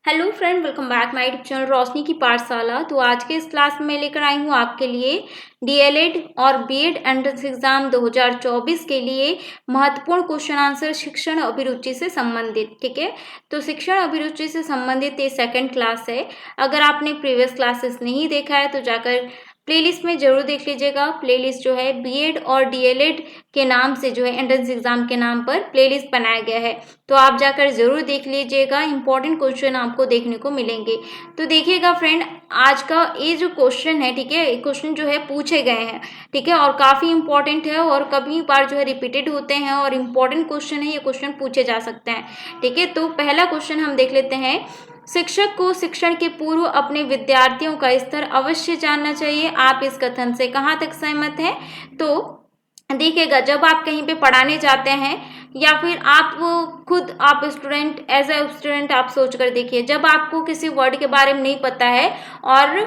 Hello friend, welcome back my YouTube channel Roshni की पाठशाला। तो आज के इस क्लास में लेकर आई हूँ आपके लिए डीएलएड और बीएड एंट्रेंस एग्जाम 2024 के लिए महत्वपूर्ण क्वेश्चन आंसर शिक्षण अभिरुचि से संबंधित। ठीक है, तो शिक्षण अभिरुचि से संबंधित ये सेकंड क्लास है। अगर आपने प्रीवियस क्लासेस नहीं देखा है तो जाकर प्लेलिस्ट में जरूर देख लीजिएगा। प्लेलिस्ट जो है बीएड और डीएलएड के नाम से जो है एंट्रेंस एग्जाम के नाम पर प्लेलिस्ट बनाया गया है, तो आप जाकर जरूर देख लीजिएगा। इंपॉर्टेंट क्वेश्चन आपको देखने को मिलेंगे। तो देखिएगा फ्रेंड, आज का ये जो क्वेश्चन है, ठीक है, क्वेश्चन जो है पूछे गए हैं, ठीक है, और काफी इंपॉर्टेंट है और कभी बार जो है रिपीटेड होते हैं और इम्पोर्टेंट क्वेश्चन है, ये क्वेश्चन पूछे जा सकते हैं। ठीक है, तो पहला क्वेश्चन हम देख लेते हैं। शिक्षक को शिक्षण के पूर्व अपने विद्यार्थियों का स्तर अवश्य जानना चाहिए। आप इस कथन से कहाँ तक सहमत हैं? तो देखिएगा, जब आप कहीं पे पढ़ाने जाते हैं या फिर आप खुद आप स्टूडेंट एज ए स्टूडेंट आप सोच कर देखिए, जब आपको किसी वर्ड के बारे में नहीं पता है और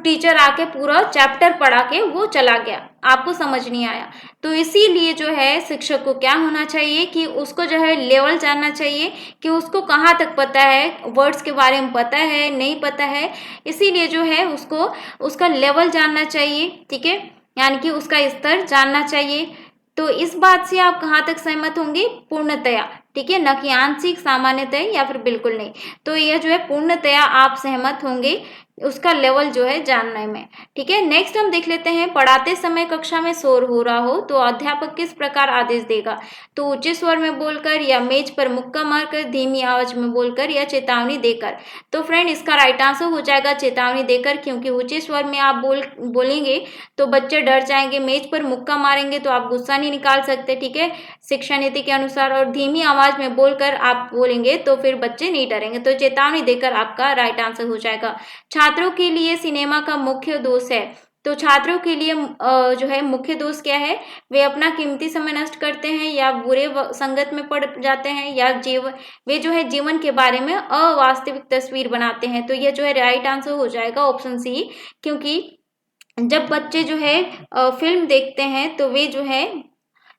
टीचर आके पूरा चैप्टर पढ़ा के वो चला गया, आपको समझ नहीं आया, तो इसीलिए जो है शिक्षक को क्या होना चाहिए कि उसको जो है लेवल जानना चाहिए कि उसको कहाँ तक पता है, वर्ड्स के बारे में पता है नहीं पता है, इसीलिए जो है उसको उसका लेवल जानना चाहिए। ठीक है, यानी कि उसका स्तर जानना चाहिए। तो इस बात से आप कहाँ तक सहमत होंगे? पूर्णतया। ठीक है, न कि आंशिक, सामान्यतः या फिर बिल्कुल नहीं। तो यह जो है पूर्णतया आप सहमत होंगे उसका लेवल जो है जानने में। ठीक है, नेक्स्ट हम देख लेते हैं। पढ़ाते समय कक्षा में शोर हो रहा हो तो अध्यापक किस प्रकार आदेश देगा? तो ऊंचे स्वर में बोलकर या मेज पर मुक्का मारकर, धीमी आवाज में बोलकर या चेतावनी देकर? तो फ्रेंड, इसका राइट आंसर हो जाएगा चेतावनी देकर, क्योंकि ऊंचे स्वर में आप बोलेंगे तो बच्चे डर जाएंगे, मेज पर मुक्का मारेंगे तो आप गुस्सा नहीं निकाल सकते। ठीक है, शिक्षा नीति के अनुसार, और धीमी आवाज में बोलकर आप बोलेंगे तो फिर बच्चे नहीं डरेंगे। तो चेतावनी देकर आपका राइट आंसर हो जाएगा। छात्रों के लिए सिनेमा का मुख्य दोष है। तो छात्रों के लिए जो है मुख्य दोष क्या है? वे अपना कीमती समय नष्ट करते हैं या बुरे संगत में पड़ जाते हैं या वे जो है जीवन के बारे में अवास्तविक तस्वीर बनाते हैं। तो यह जो है राइट आंसर हो जाएगा ऑप्शन सी, क्योंकि जब बच्चे जो है फिल्म देखते हैं तो वे जो है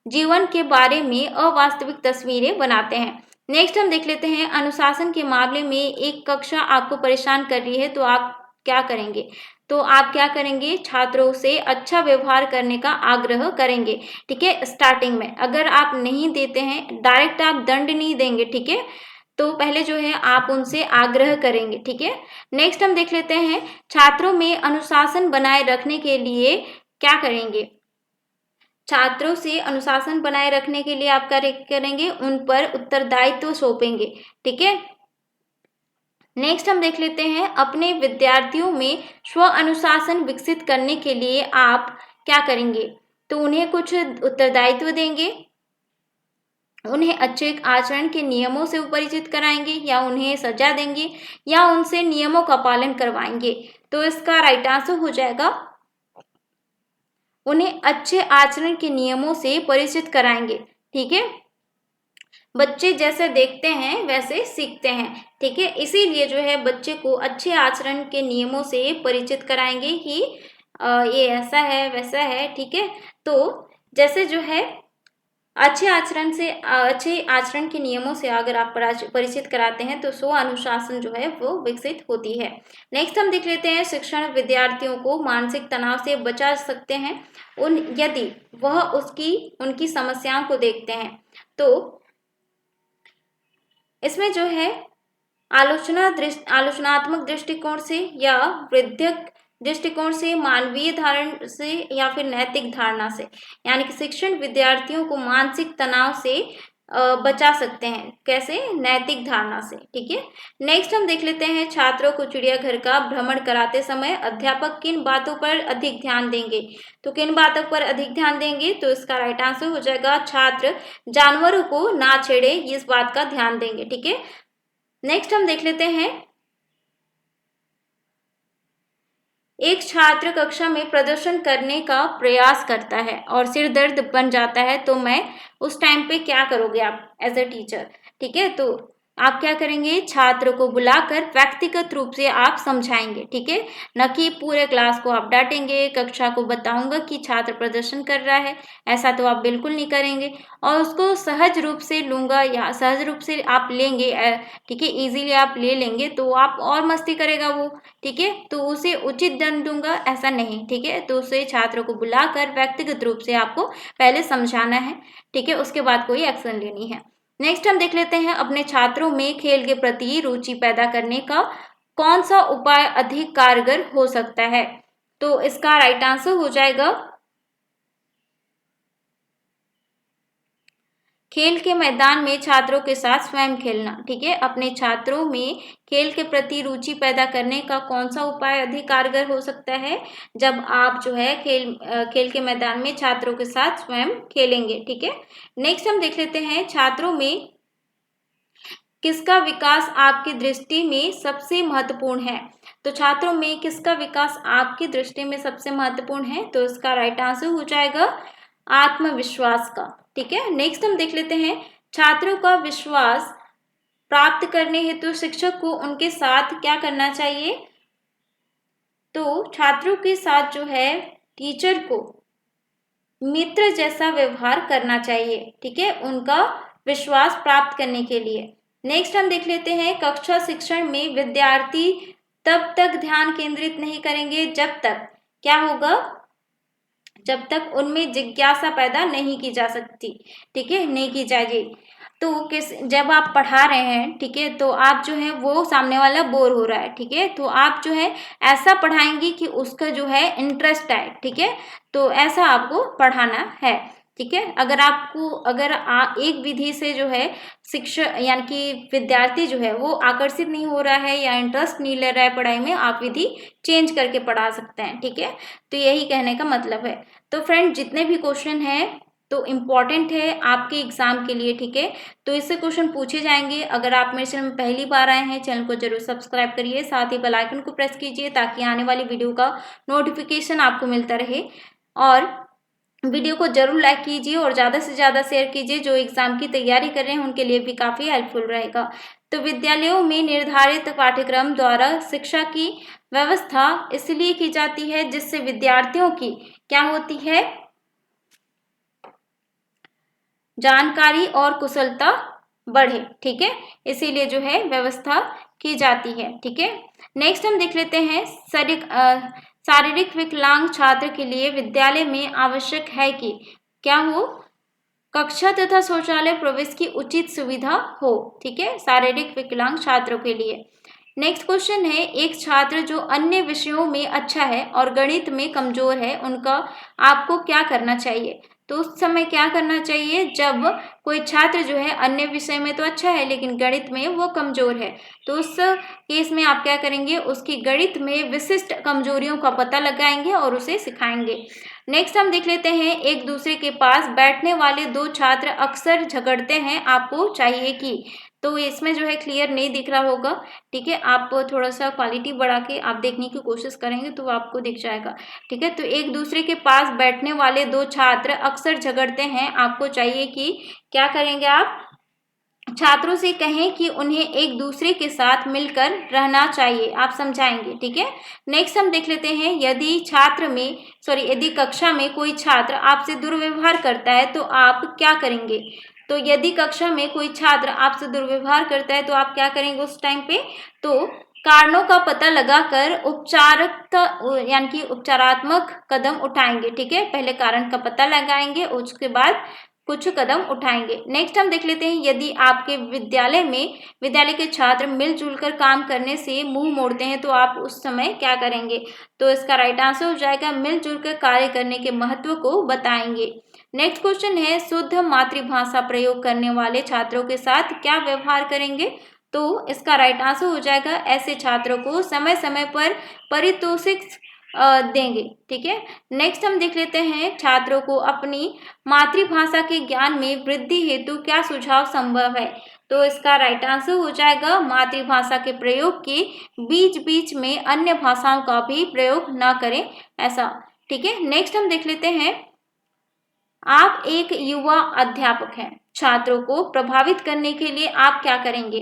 जीवन के बारे में अवास्तविक तस्वीरें बनाते हैं। नेक्स्ट हम देख लेते हैं। अनुशासन के मामले में एक कक्षा आपको परेशान कर रही है तो आप क्या करेंगे? तो आप क्या करेंगे? छात्रों से अच्छा व्यवहार करने का आग्रह करेंगे। ठीक है, स्टार्टिंग में अगर आप नहीं देते हैं, डायरेक्ट आप दंड नहीं देंगे, ठीक है, तो पहले जो है आप उनसे आग्रह करेंगे। ठीक है, नेक्स्ट हम देख लेते हैं। छात्रों में अनुशासन बनाए रखने के लिए क्या करेंगे? छात्रों से अनुशासन बनाए रखने के लिए आप क्या करेंगे? उन पर उत्तरदायित्व सौंपेंगे। ठीक है, नेक्स्ट हम देख लेते हैं। अपने विद्यार्थियों में स्व अनुशासन विकसित करने के लिए आप क्या करेंगे? तो उन्हें कुछ उत्तरदायित्व देंगे, उन्हें अच्छे आचरण के नियमों से परिचित कराएंगे या उन्हें सजा देंगे या उनसे नियमों का पालन करवाएंगे? तो इसका राइट आंसर हो जाएगा उन्हें अच्छे आचरण के नियमों से परिचित कराएंगे। ठीक है, बच्चे जैसे देखते हैं वैसे सीखते हैं। ठीक है, इसीलिए जो है बच्चे को अच्छे आचरण के नियमों से परिचित कराएंगे कि ये ऐसा है वैसा है। ठीक है, तो जैसे जो है अच्छे आचरण के नियमों से अगर आप परिचित कराते हैं तो स्व अनुशासन जो है वो विकसित होती है। नेक्स्ट हम देख लेते हैं। शिक्षण विद्यार्थियों को मानसिक तनाव से बचा सकते हैं यदि वह उनकी समस्याओं को देखते हैं। तो इसमें जो है आलोचनात्मक दृष्टिकोण से या वृद्धक दृष्टिकोण से, मानवीय धारण से या फिर नैतिक धारणा से, यानी कि शिक्षण विद्यार्थियों को मानसिक तनाव से बचा सकते हैं। कैसे? नैतिक धारणा से। ठीक है, नेक्स्ट हम देख लेते हैं। छात्रों को चिड़ियाघर का भ्रमण कराते समय अध्यापक किन बातों पर अधिक ध्यान देंगे? तो किन बातों पर अधिक ध्यान देंगे? तो इसका राइट आंसर हो जाएगा छात्र जानवरों को ना छेड़े, इस बात का ध्यान देंगे। ठीक है, नेक्स्ट हम देख लेते हैं। एक छात्र कक्षा में प्रदर्शन करने का प्रयास करता है और सिर दर्द बन जाता है, तो मैं उस टाइम पे क्या करोगे आप एज ए टीचर? ठीक है, तो आप क्या करेंगे, छात्र को बुलाकर व्यक्तिगत रूप से आप समझाएंगे, ठीक है, न कि पूरे क्लास को आप डांटेंगे, कक्षा को बताऊंगा कि छात्र प्रदर्शन कर रहा है, ऐसा तो आप बिल्कुल नहीं करेंगे। और उसको सहज रूप से लूंगा या सहज रूप से आप लेंगे, ठीक है, इजीली आप ले लेंगे तो आप और मस्ती करेगा वो, ठीक है, तो उसे उचित दंड दूंगा, ऐसा नहीं, ठीक है। तो उसे छात्र को बुलाकर व्यक्तिगत रूप से आपको पहले समझाना है, ठीक है, उसके बाद कोई एक्शन लेनी है। नेक्स्ट हम देख लेते हैं, अपने छात्रों में खेल के प्रति रुचि पैदा करने का कौन सा उपाय अधिक कारगर हो सकता है। तो इसका राइट आंसर हो जाएगा खेल के मैदान में छात्रों के साथ स्वयं खेलना, ठीक है। अपने छात्रों में खेल के प्रति रुचि पैदा करने का कौन सा उपाय अधिक कारगर हो सकता है, जब आप जो है खेल के मैदान में छात्रों के साथ स्वयं खेलेंगे, ठीक है। नेक्स्ट हम देख लेते हैं, छात्रों में किसका विकास आपकी दृष्टि में सबसे महत्वपूर्ण है। तो छात्रों में किसका विकास आपकी दृष्टि में सबसे महत्वपूर्ण है, तो इसका राइट आंसर हो जाएगा आत्मविश्वास का, ठीक है। नेक्स्ट हम देख लेते हैं, छात्रों का विश्वास प्राप्त करने हेतु शिक्षक को उनके साथ क्या करना चाहिए। तो छात्रों के साथ जो है टीचर को मित्र जैसा व्यवहार करना चाहिए, ठीक है, उनका विश्वास प्राप्त करने के लिए। नेक्स्ट हम देख लेते हैं, कक्षा शिक्षण में विद्यार्थी तब तक ध्यान केंद्रित नहीं करेंगे जब तक क्या होगा, जब तक उनमें जिज्ञासा पैदा नहीं की जा सकती, ठीक है, नहीं की जाएगी। तो जब आप पढ़ा रहे हैं, ठीक है, तो आप जो है वो सामने वाला बोर हो रहा है, ठीक है, तो आप जो है ऐसा पढ़ाएंगे कि उसका जो है इंटरेस्ट आए, ठीक है, तो ऐसा आपको पढ़ाना है, ठीक है। अगर एक विधि से जो है शिक्षक यानी कि विद्यार्थी जो है वो आकर्षित नहीं हो रहा है या इंटरेस्ट नहीं ले रहा है पढ़ाई में, आप विधि चेंज करके पढ़ा सकते हैं, ठीक है। तो यही कहने का मतलब है। तो फ्रेंड, जितने भी क्वेश्चन हैं तो इम्पॉर्टेंट है आपके एग्जाम के लिए, ठीक है, तो इससे क्वेश्चन पूछे जाएंगे। अगर आप मेरे चैनल में पहली बार आए हैं, चैनल को जरूर सब्सक्राइब करिए, साथ ही बेल आइकन को प्रेस कीजिए ताकि आने वाली वीडियो का नोटिफिकेशन आपको मिलता रहे। और वीडियो को जरूर लाइक कीजिए और ज़्यादा से ज़्यादा शेयर कीजिए, जो एग्जाम की तैयारी कर रहे हैं उनके लिए भी काफ़ी हेल्पफुल रहेगा। तो विद्यालयों में निर्धारित पाठ्यक्रम द्वारा शिक्षा की व्यवस्था इसलिए की जाती है जिससे विद्यार्थियों की क्या होती है, जानकारी और कुशलता बढ़े, ठीक है, इसीलिए जो है व्यवस्था की जाती है, ठीक है। नेक्स्ट हम देख लेते हैं, शारीरिक विकलांग छात्र के लिए विद्यालय में आवश्यक है कि क्या हो, कक्षा तथा शौचालय प्रवेश की उचित सुविधा हो, ठीक है, शारीरिक विकलांग छात्रों के लिए। नेक्स्ट क्वेश्चन है, एक छात्र जो अन्य विषयों में अच्छा है और गणित में कमजोर है, उनका आपको क्या करना चाहिए। तो उस समय क्या करना चाहिए, जब कोई छात्र जो है अन्य विषय में तो अच्छा है लेकिन गणित में वो कमजोर है, तो उस केस में आप क्या करेंगे, उसकी गणित में विशिष्ट कमजोरियों का पता लगाएंगे और उसे सिखाएंगे। नेक्स्ट हम देख लेते हैं, एक दूसरे के पास बैठने वाले दो छात्र अक्सर झगड़ते हैं, आपको चाहिए कि। तो इसमें जो है क्लियर नहीं दिख रहा होगा, ठीक है, आप थोड़ा सा क्वालिटी बढ़ा के आप देखने की कोशिश करेंगे तो आपको दिख जाएगा, ठीक है। तो एक दूसरे के पास बैठने वाले दो छात्र अक्सर झगड़ते हैं, आपको चाहिए कि क्या करेंगे, आप छात्रों से कहें कि उन्हें एक दूसरे के साथ मिलकर रहना चाहिए, आप समझाएंगे, ठीक है। नेक्स्ट हम देख लेते हैं, यदि कक्षा में कोई छात्र आपसे दुर्व्यवहार करता है तो आप क्या करेंगे। तो यदि कक्षा में कोई छात्र आपसे दुर्व्यवहार करता है तो आप क्या करेंगे उस टाइम पे, तो कारणों का पता लगाकर यानी कि उपचारात्मक कदम उठाएंगे, ठीक है, पहले कारण का पता लगाएंगे उसके बाद कुछ कदम उठाएंगे। नेक्स्ट हम देख लेते हैं, यदि आपके विद्यालय के छात्र मिलजुल कर काम करने से मुंह मोड़ते हैं तो आप उस समय क्या करेंगे। तो इसका राइट आंसर हो जाएगा मिलजुल कर कार्य करने के महत्व को बताएंगे। नेक्स्ट क्वेश्चन है, शुद्ध मातृभाषा प्रयोग करने वाले छात्रों के साथ क्या व्यवहार करेंगे। तो इसका राइट आंसर हो जाएगा ऐसे छात्रों को समय समय पर पारितोषिक देंगे, ठीक है। नेक्स्ट हम देख लेते हैं, छात्रों को अपनी मातृभाषा के ज्ञान में वृद्धि हेतु क्या सुझाव संभव है। तो इसका राइट आंसर हो जाएगा मातृभाषा के प्रयोग के बीच बीच में अन्य भाषाओं का भी प्रयोग ना करें, ऐसा, ठीक है। नेक्स्ट हम देख लेते हैं, आप एक युवा अध्यापक हैं, छात्रों को प्रभावित करने के लिए आप क्या करेंगे।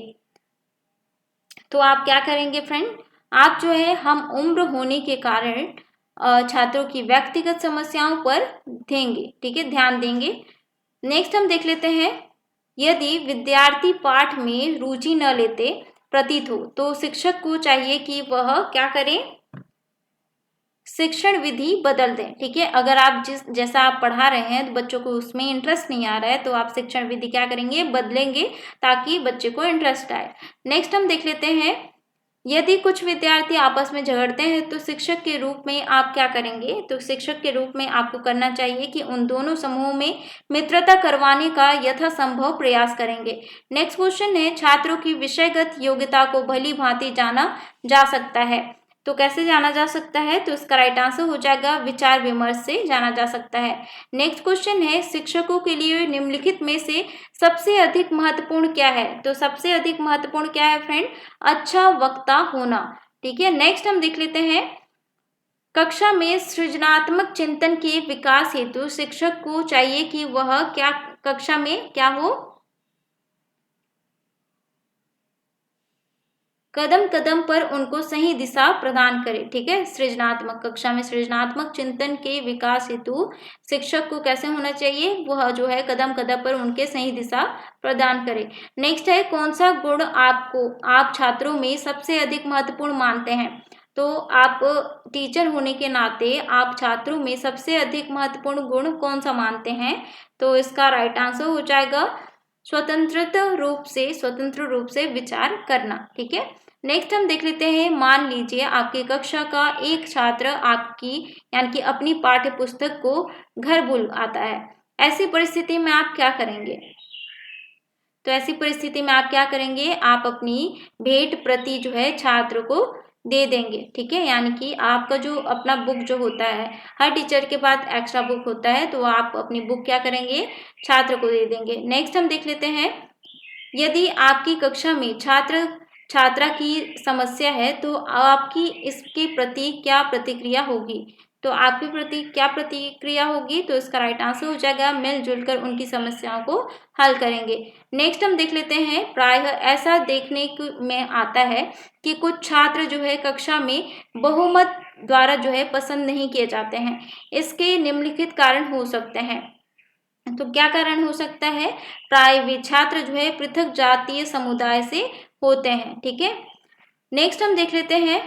तो आप क्या करेंगे फ्रेंड, आप जो है हम उम्र होने के कारण छात्रों की व्यक्तिगत समस्याओं पर देंगे, ठीक है, ध्यान देंगे। नेक्स्ट हम देख लेते हैं, यदि विद्यार्थी पाठ में रुचि न लेते प्रतीत हो तो शिक्षक को चाहिए कि वह क्या करें, शिक्षण विधि बदल दें, ठीक है। अगर आप जैसा आप पढ़ा रहे हैं तो बच्चों को उसमें इंटरेस्ट नहीं आ रहा है तो आप शिक्षण विधि क्या करेंगे, बदलेंगे, ताकि बच्चे को इंटरेस्ट आए। नेक्स्ट हम देख लेते हैं, यदि कुछ विद्यार्थी आपस में झगड़ते हैं तो शिक्षक के रूप में आप क्या करेंगे, तो शिक्षक के रूप में आपको करना चाहिए कि उन दोनों समूहों में मित्रता करवाने का यथासंभव प्रयास करेंगे। नेक्स्ट क्वेश्चन है, छात्रों की विषयगत योग्यता को भली भांति जाना जा सकता है, तो कैसे जाना जा सकता है, तो इसका राइट आंसर हो जाएगा विचार विमर्श से जाना जा सकता है। नेक्स्ट क्वेश्चन है, शिक्षकों के लिए निम्नलिखित में से सबसे अधिक महत्वपूर्ण क्या है, तो सबसे अधिक महत्वपूर्ण क्या है फ्रेंड, अच्छा वक्ता होना, ठीक है। नेक्स्ट हम देख लेते हैं, कक्षा में सृजनात्मक चिंतन के विकास हेतु शिक्षक को चाहिए कि वह क्या कक्षा में क्या हो, कदम कदम पर उनको सही दिशा प्रदान करे, ठीक है। सृजनात्मक कक्षा में सृजनात्मक चिंतन के विकास हेतु शिक्षक को कैसे होना चाहिए, वह जो है कदम कदम पर उनके सही दिशा प्रदान करे। नेक्स्ट है, कौन सा गुण आप छात्रों में सबसे अधिक महत्वपूर्ण मानते हैं, तो आप टीचर होने के नाते आप छात्रों में सबसे अधिक महत्वपूर्ण गुण कौन सा मानते हैं, तो इसका राइट आंसर हो जाएगा स्वतंत्र रूप से विचार करना, ठीक है। नेक्स्ट हम देख लेते हैं, मान लीजिए आपकी कक्षा का एक छात्र आपकी यानी कि अपनी पाठ्य पुस्तक को घर भूल आता है, ऐसी परिस्थिति में आप क्या करेंगे, तो ऐसी परिस्थिति में आप क्या करेंगे, आप अपनी भेंट प्रति जो है छात्र को दे देंगे, ठीक है। यानी कि आपका जो अपना बुक जो होता है, हर टीचर के पास एक्स्ट्रा बुक होता है, तो आप अपनी बुक क्या करेंगे, छात्र को दे देंगे। नेक्स्ट हम देख लेते हैं, यदि आपकी कक्षा में छात्रा की समस्या है तो आपकी इसके प्रति क्या प्रतिक्रिया होगी, तो आपके प्रति क्या प्रतिक्रिया होगी, तो इसका राइट आंसर हो जाएगा मिलजुल कर उनकी समस्याओं को हल करेंगे। नेक्स्ट हम देख लेते हैं, प्रायः ऐसा देखने में आता है कि कुछ छात्र जो है कक्षा में बहुमत द्वारा जो है पसंद नहीं किए जाते हैं, इसके निम्नलिखित कारण हो सकते हैं, तो क्या कारण हो सकता है, प्राय वे छात्र जो है पृथक जातीय समुदाय से होते हैं, ठीक है। नेक्स्ट हम देख लेते हैं,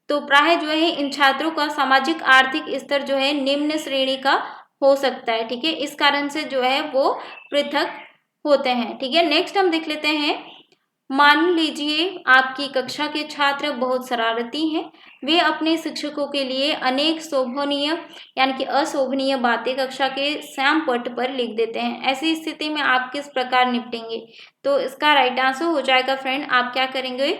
तो प्राय जो है इन छात्रों का सामाजिक आर्थिक स्तर जो है निम्न श्रेणी का हो सकता है, ठीक है, इस कारण से जो है वो पृथक होते हैं, ठीक है। नेक्स्ट हम देख लेते हैं, मान लीजिए आपकी कक्षा के छात्र बहुत शरारती हैं, वे अपने शिक्षकों के लिए अनेक शोभनीय यानी कि अशोभनीय बातें कक्षा के श्याम पट पर लिख देते हैं, ऐसी स्थिति में आप किस प्रकार निपटेंगे, तो इसका राइट आंसर हो जाएगा फ्रेंड, आप क्या करेंगे,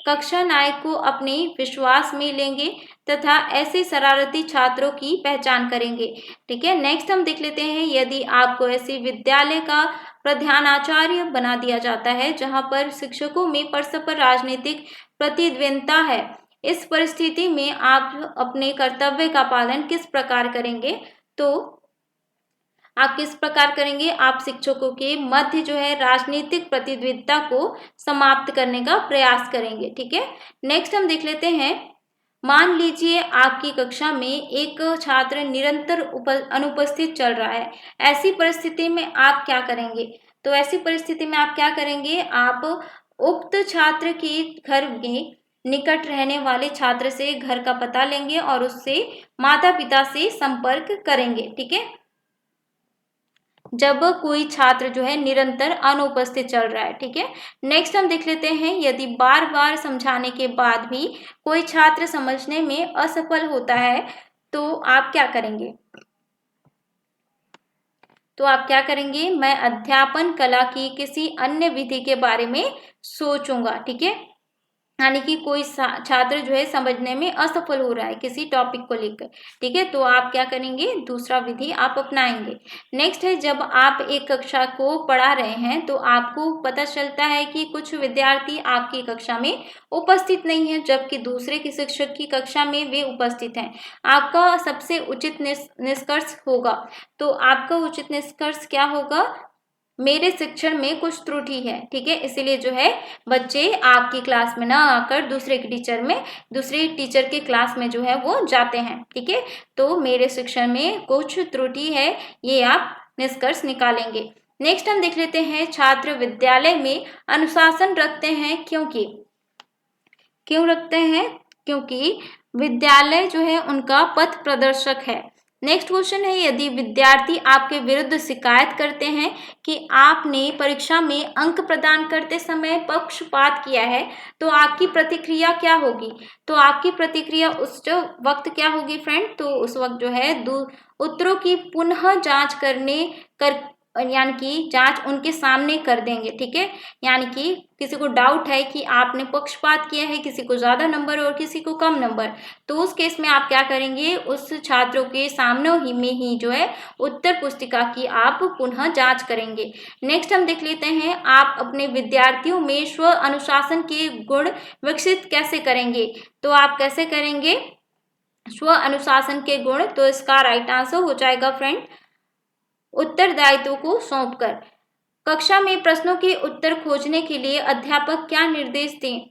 कक्षा नायक को अपने विश्वास में लेंगे तथा ऐसे शरारती छात्रों की पहचान करेंगे, ठीक है। नेक्स्ट हम देख लेते हैं, यदि आपको ऐसे विद्यालय का प्रधानाचार्य बना दिया जाता है जहां पर शिक्षकों में परस्पर राजनीतिक प्रतिद्वंद्विता है, इस परिस्थिति में आप अपने कर्तव्य का पालन किस प्रकार करेंगे, तो आप किस प्रकार करेंगे, आप शिक्षकों के मध्य जो है राजनीतिक प्रतिद्वंद्विता को समाप्त करने का प्रयास करेंगे, ठीक है। नेक्स्ट हम देख लेते हैं, मान लीजिए आपकी कक्षा में एक छात्र निरंतर अनुपस्थित चल रहा है, ऐसी परिस्थिति में आप क्या करेंगे, तो ऐसी परिस्थिति में आप क्या करेंगे, आप उक्त छात्र के घर में निकट रहने वाले छात्र से घर का पता लेंगे और उससे माता पिता से संपर्क करेंगे, ठीक है, जब कोई छात्र जो है निरंतर अनुपस्थित चल रहा है, ठीक है। नेक्स्ट हम देख लेते हैं, यदि बार बार समझाने के बाद भी कोई छात्र समझने में असफल होता है तो आप क्या करेंगे, तो आप क्या करेंगे, मैं अध्यापन कला की किसी अन्य विधि के बारे में सोचूंगा, ठीक है। यानी कि कोई छात्र जो है समझने में असफल हो रहा है किसी टॉपिक को लेकर, ठीक है, तो आप क्या करेंगे, दूसरा विधि आप अपनाएंगे। नेक्स्ट है, जब आप एक कक्षा को पढ़ा रहे हैं तो आपको पता चलता है कि कुछ विद्यार्थी आपकी कक्षा में उपस्थित नहीं है जबकि दूसरे की शिक्षक की कक्षा में वे उपस्थित हैं, आपका सबसे उचित निष्कर्ष होगा, तो आपका उचित निष्कर्ष क्या होगा, मेरे शिक्षण में कुछ त्रुटि है। ठीक है, इसीलिए जो है बच्चे आपकी क्लास में ना आकर दूसरे टीचर के क्लास में जो है वो जाते हैं। ठीक है, तो मेरे शिक्षण में कुछ त्रुटि है, ये आप निष्कर्ष निकालेंगे। नेक्स्ट हम देख लेते हैं, छात्र विद्यालय में अनुशासन रखते हैं क्यों रखते हैं? क्योंकि विद्यालय जो है उनका पथ प्रदर्शक है। नेक्स्ट क्वेश्चन है, यदि विद्यार्थी आपके विरुद्ध शिकायत करते हैं कि आपने परीक्षा में अंक प्रदान करते समय पक्षपात किया है, तो आपकी प्रतिक्रिया क्या होगी? तो आपकी प्रतिक्रिया उस वक्त क्या होगी फ्रेंड? तो उस वक्त जो है उत्तरों की पुनः जांच यानी कि जांच उनके सामने कर देंगे। ठीक है, यानी कि किसी को डाउट है कि आपने पक्षपात किया है, किसी को ज्यादा नंबर और किसी को कम नंबर, तो उस केस में आप क्या करेंगे? उस छात्रों के सामने में ही जो है उत्तर पुस्तिका की आप पुनः जांच करेंगे। नेक्स्ट हम देख लेते हैं, आप अपने विद्यार्थियों में स्व अनुशासन के गुण विकसित कैसे करेंगे? तो आप कैसे करेंगे स्व अनुशासन के गुण? तो इसका राइट आंसर हो जाएगा फ्रेंड, उत्तरदायित्व को सौंपकर। कक्षा में प्रश्नों के उत्तर खोजने के लिए अध्यापक क्या निर्देश दें?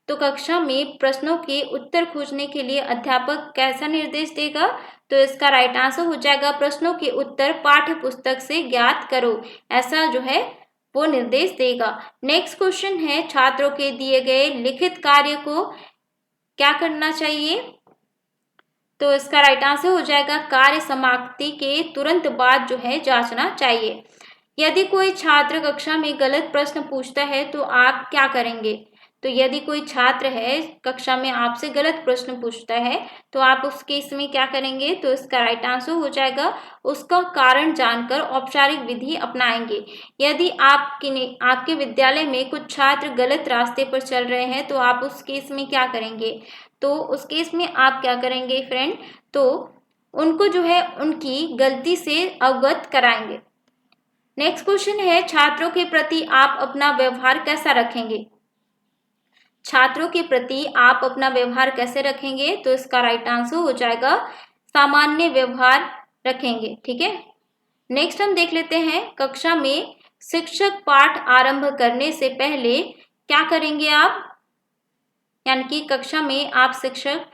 तो कक्षा में प्रश्नों के उत्तर खोजने के लिए अध्यापक कैसा निर्देश देगा? तो इसका राइट आंसर हो जाएगा, प्रश्नों के उत्तर पाठ्य पुस्तक से ज्ञात करो, ऐसा जो है वो निर्देश देगा। नेक्स्ट क्वेश्चन है, छात्रों के दिए गए लिखित कार्य को क्या करना चाहिए? तो इसका राइट आंसर हो जाएगा, कार्य समाप्ति के तुरंत बाद जो है जांचना चाहिए। यदि कोई छात्र कक्षा में गलत प्रश्न पूछता है तो आप क्या करेंगे? तो यदि कोई छात्र है कक्षा में आपसे गलत प्रश्न पूछता है तो आप उस केस में क्या करेंगे? तो इसका राइट आंसर हो जाएगा, उसका कारण जानकर औपचारिक विधि अपनाएंगे। यदि आपके विद्यालय में कुछ छात्र गलत रास्ते पर चल रहे हैं तो आप उस केस में क्या करेंगे? तो उस केस में आप क्या करेंगे फ्रेंड? तो उनको जो है उनकी गलती से अवगत कराएंगे। नेक्स्ट क्वेश्चन है, छात्रों के प्रति आप अपना व्यवहार कैसा रखेंगे? छात्रों के प्रति आप अपना व्यवहार कैसे रखेंगे? तो इसका राइट आंसर हो जाएगा, सामान्य व्यवहार रखेंगे। ठीक है, नेक्स्ट हम देख लेते हैं, कक्षा में शिक्षक पाठ आरंभ करने से पहले क्या करेंगे आप? यानी कि कक्षा में आप शिक्षक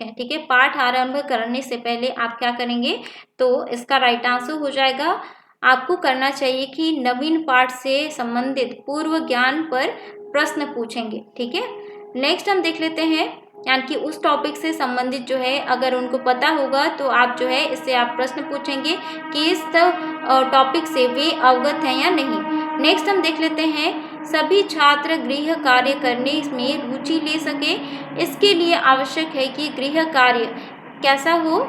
हैं। ठीक है, पाठ आरंभ करने से पहले आप क्या करेंगे? तो इसका राइट आंसर हो जाएगा, आपको करना चाहिए कि नवीन पाठ से संबंधित पूर्व ज्ञान पर प्रश्न पूछेंगे। ठीक है, नेक्स्ट हम देख लेते हैं, यानी कि उस टॉपिक से संबंधित जो है अगर उनको पता होगा तो आप जो है इससे आप प्रश्न पूछेंगे कि इस टॉपिक से वे अवगत हैं या नहीं। नेक्स्ट हम देख लेते हैं, सभी छात्र गृह कार्य करने में रुचि ले सके, इसके लिए आवश्यक है कि गृह कार्य कैसा हो?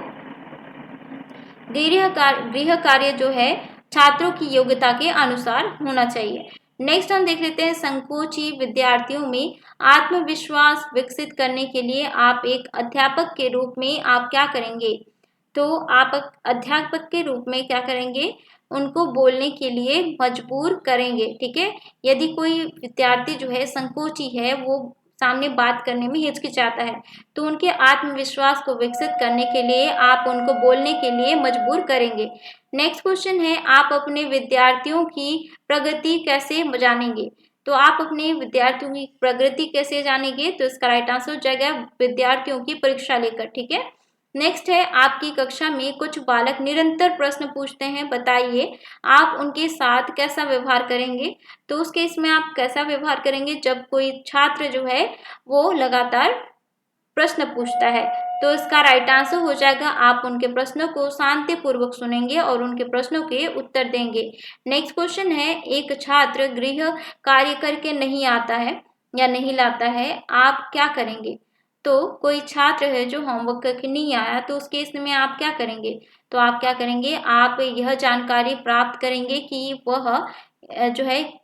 गृह कार्य जो है छात्रों की योग्यता के अनुसार होना चाहिए। नेक्स्ट हम देख लेते हैं, संकोची विद्यार्थियों में आत्मविश्वास विकसित करने के लिए आप एक अध्यापक के रूप में आप क्या करेंगे? तो आप अध्यापक के रूप में क्या करेंगे? उनको बोलने के लिए मजबूर करेंगे। ठीक है, यदि कोई विद्यार्थी जो है संकोची है, वो सामने बात करने में हिचकिचाता है, तो उनके आत्मविश्वास को विकसित करने के लिए आप उनको बोलने के लिए मजबूर करेंगे। नेक्स्ट क्वेश्चन है, आप अपने विद्यार्थियों की प्रगति कैसे जानेंगे? तो आप अपने विद्यार्थियों की प्रगति कैसे जानेंगे? तो इसका राइट आंसर हो जाएगा, विद्यार्थियों की परीक्षा लेकर। ठीक है, नेक्स्ट है, आपकी कक्षा में कुछ बालक निरंतर प्रश्न पूछते हैं, बताइए आप उनके साथ कैसा व्यवहार करेंगे? तो उस केस में आप कैसा व्यवहार करेंगे जब कोई छात्र जो है वो लगातार प्रश्न पूछता है? तो इसका राइट आंसर हो जाएगा, आप उनके प्रश्नों को शांतिपूर्वक सुनेंगे और उनके प्रश्नों के उत्तर देंगे। नेक्स्ट क्वेश्चन है, एक छात्र गृह कार्य करके नहीं आता है या नहीं लाता है, आप क्या करेंगे? तो कोई छात्र है जो होमवर्क करके नहीं आया, तो उस केस में आप क्या करेंगे? तो आप क्या करेंगे? आप यह जानकारी प्राप्त करेंगे कि वह जो है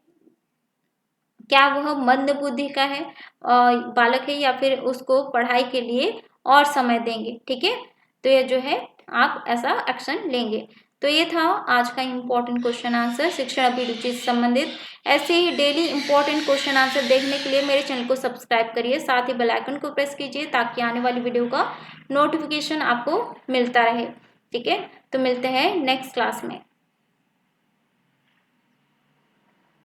क्या वह मंद बुद्धि का है बालक है या फिर उसको पढ़ाई के लिए और समय देंगे। ठीक है, तो ये जो है आप ऐसा एक्शन लेंगे। तो ये था आज का इम्पोर्टेंट क्वेश्चन आंसर शिक्षण अभिरुचि से संबंधित। ऐसे ही डेली इम्पोर्टेंट क्वेश्चन आंसर देखने के लिए मेरे चैनल को सब्सक्राइब करिए, साथ ही बेल आइकन को प्रेस कीजिए ताकि आने वाली वीडियो का नोटिफिकेशन आपको मिलता रहे। ठीक है, तो मिलते हैं नेक्स्ट क्लास में।